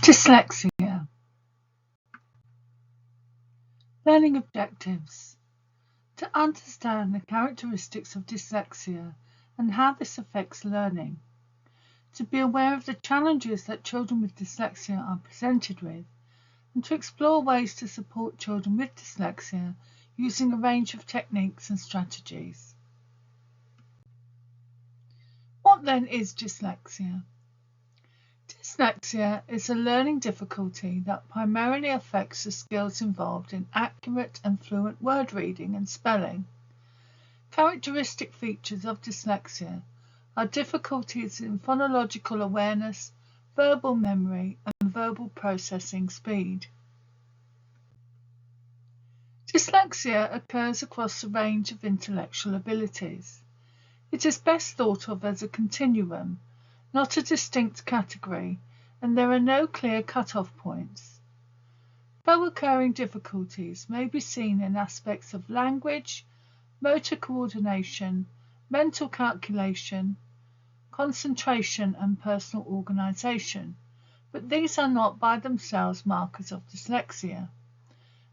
Dyslexia. Learning objectives. To understand the characteristics of dyslexia and how this affects learning. To be aware of the challenges that children with dyslexia are presented with, and to explore ways to support children with dyslexia using a range of techniques and strategies. What then is dyslexia? Dyslexia is a learning difficulty that primarily affects the skills involved in accurate and fluent word reading and spelling. Characteristic features of dyslexia are difficulties in phonological awareness, verbal memory, and verbal processing speed. Dyslexia occurs across a range of intellectual abilities. It is best thought of as a continuum, not a distinct category, and there are no clear cut-off points. Co-occurring difficulties may be seen in aspects of language, motor coordination, mental calculation, concentration, and personal organisation, but these are not by themselves markers of dyslexia.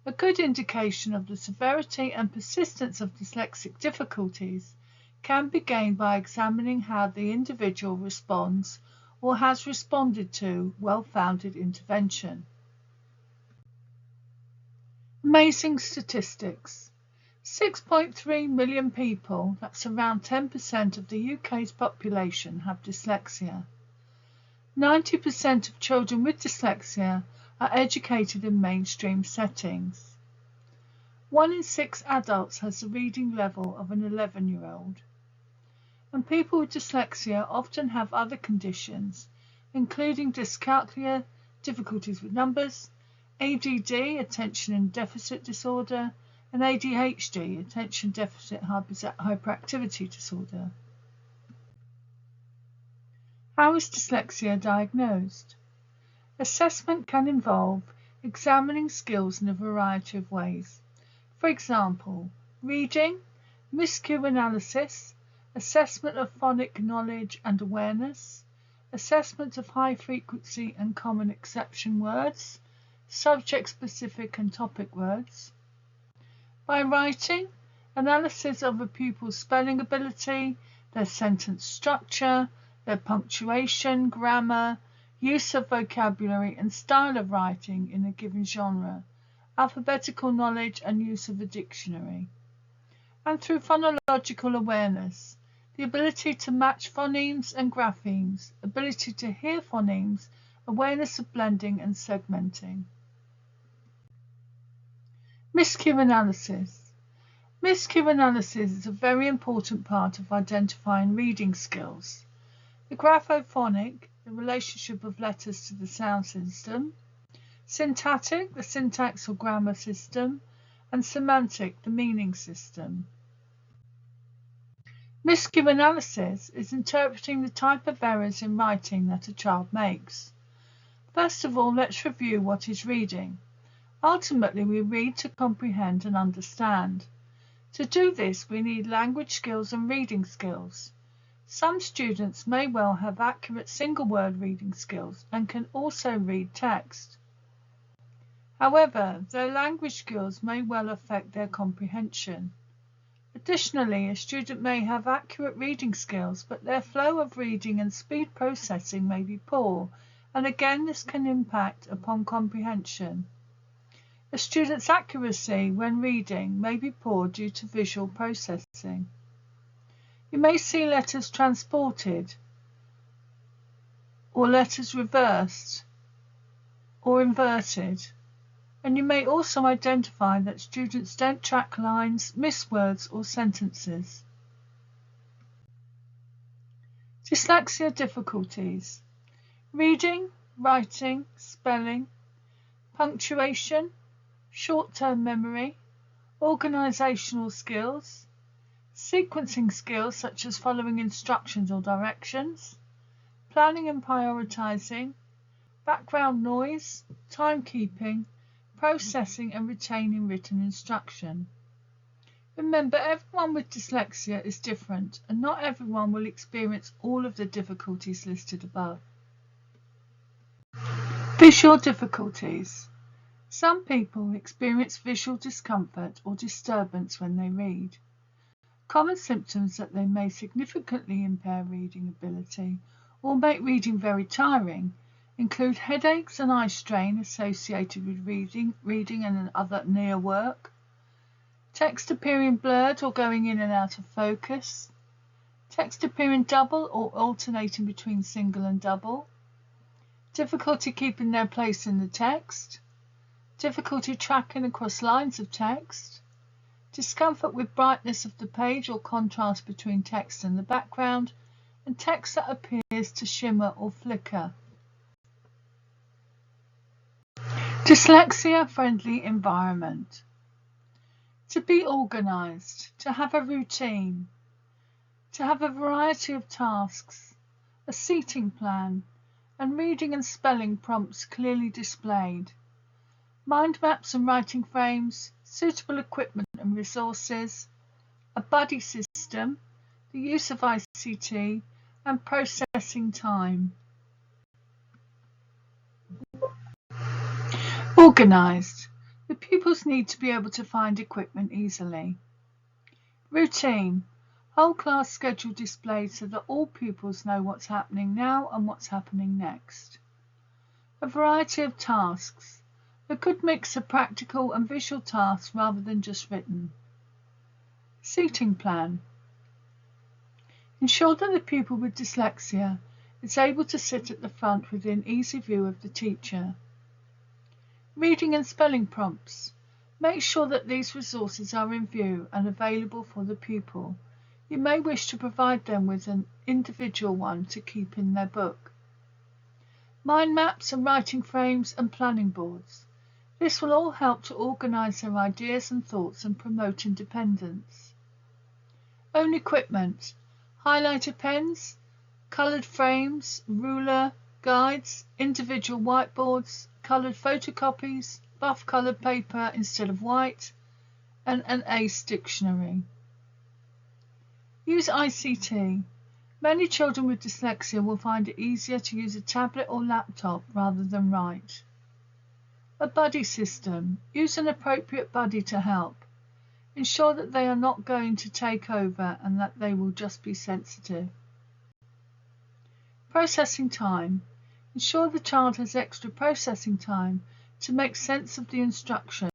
A good indication of the severity and persistence of dyslexic difficulties can be gained by examining how the individual responds or has responded to well-founded intervention. Amazing statistics. 6.3 million people, that's around 10% of the UK's population, have dyslexia. 90% of children with dyslexia are educated in mainstream settings. 1 in 6 adults has the reading level of an 11-year-old. And people with dyslexia often have other conditions, including dyscalculia, difficulties with numbers, ADD, attention and deficit disorder, and ADHD, attention deficit hyperactivity disorder. How is dyslexia diagnosed? Assessment can involve examining skills in a variety of ways. For example, reading, miscue analysis, assessment of phonic knowledge and awareness, assessment of high frequency and common exception words, subject-specific and topic words. By writing, analysis of a pupil's spelling ability, their sentence structure, their punctuation, grammar, use of vocabulary and style of writing in a given genre, alphabetical knowledge and use of a dictionary. And through phonological awareness, the ability to match phonemes and graphemes, ability to hear phonemes, awareness of blending and segmenting. Miscue analysis. Miscue analysis is a very important part of identifying reading skills. The graphophonic, the relationship of letters to the sound system, syntactic, the syntax or grammar system, and semantic, the meaning system. Miscue analysis is interpreting the type of errors in writing that a child makes. First of all, let's review what is reading. Ultimately, we read to comprehend and understand. To do this, we need language skills and reading skills. Some students may well have accurate single-word reading skills and can also read text. However, their language skills may well affect their comprehension. Additionally, a student may have accurate reading skills, but their flow of reading and speed processing may be poor, and again this can impact upon comprehension. A student's accuracy when reading may be poor due to visual processing. You may see letters transported, or letters reversed, or inverted. And you may also identify that students don't track lines, miss words or sentences. Dyslexia difficulties. Reading, writing, spelling, punctuation, short-term memory, organisational skills, sequencing skills such as following instructions or directions, planning and prioritising, background noise, timekeeping, processing and retaining written instruction. Remember, everyone with dyslexia is different, and not everyone will experience all of the difficulties listed above. Visual difficulties. Some people experience visual discomfort or disturbance when they read. Common symptoms that they may significantly impair reading ability or make reading very tiring include headaches and eye strain associated with reading and other near work, text appearing blurred or going in and out of focus, text appearing double or alternating between single and double, difficulty keeping their place in the text, difficulty tracking across lines of text, discomfort with brightness of the page or contrast between text and the background, and text that appears to shimmer or flicker. Dyslexia-friendly environment. To be organised, to have a routine, to have a variety of tasks, a seating plan, and reading and spelling prompts clearly displayed, mind maps and writing frames, suitable equipment and resources, a buddy system, the use of ICT, and processing time. Organised. The pupils need to be able to find equipment easily. Routine. Whole class schedule displayed so that all pupils know what's happening now and what's happening next. A variety of tasks. A good mix of practical and visual tasks rather than just written. Seating plan. Ensure that the pupil with dyslexia is able to sit at the front within easy view of the teacher. Reading and spelling prompts. Make sure that these resources are in view and available for the pupil. You may wish to provide them with an individual one to keep in their book. Mind maps and writing frames and planning boards. This will all help to organise their ideas and thoughts and promote independence. Own equipment. Highlighter pens, coloured frames, ruler, guides, individual whiteboards, coloured photocopies, buff coloured paper instead of white, and an ACE dictionary. Use ICT. Many children with dyslexia will find it easier to use a tablet or laptop rather than write. A buddy system. Use an appropriate buddy to help. Ensure that they are not going to take over and that they will just be sensitive. Processing time. Ensure the child has extra processing time to make sense of the instruction.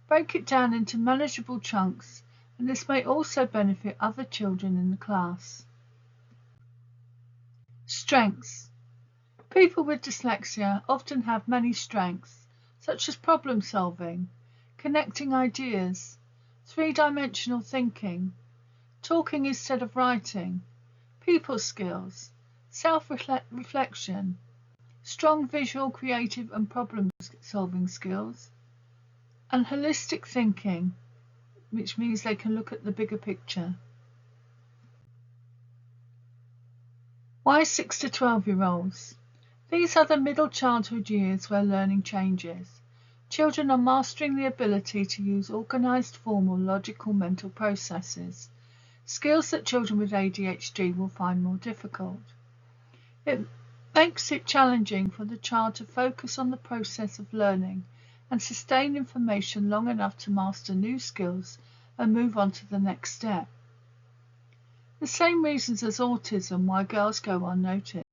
Break it down into manageable chunks, and this may also benefit other children in the class. Strengths. People with dyslexia often have many strengths, such as problem solving, connecting ideas, three-dimensional thinking, talking instead of writing, people skills, self-reflection, strong visual, creative and problem-solving skills, and holistic thinking, which means they can look at the bigger picture. Why 6 to 12-year-olds? These are the middle childhood years where learning changes. Children are mastering the ability to use organised, formal, logical mental processes, skills that children with ADHD will find more difficult. It makes it challenging for the child to focus on the process of learning and sustain information long enough to master new skills and move on to the next step. The same reasons as autism why girls go unnoticed.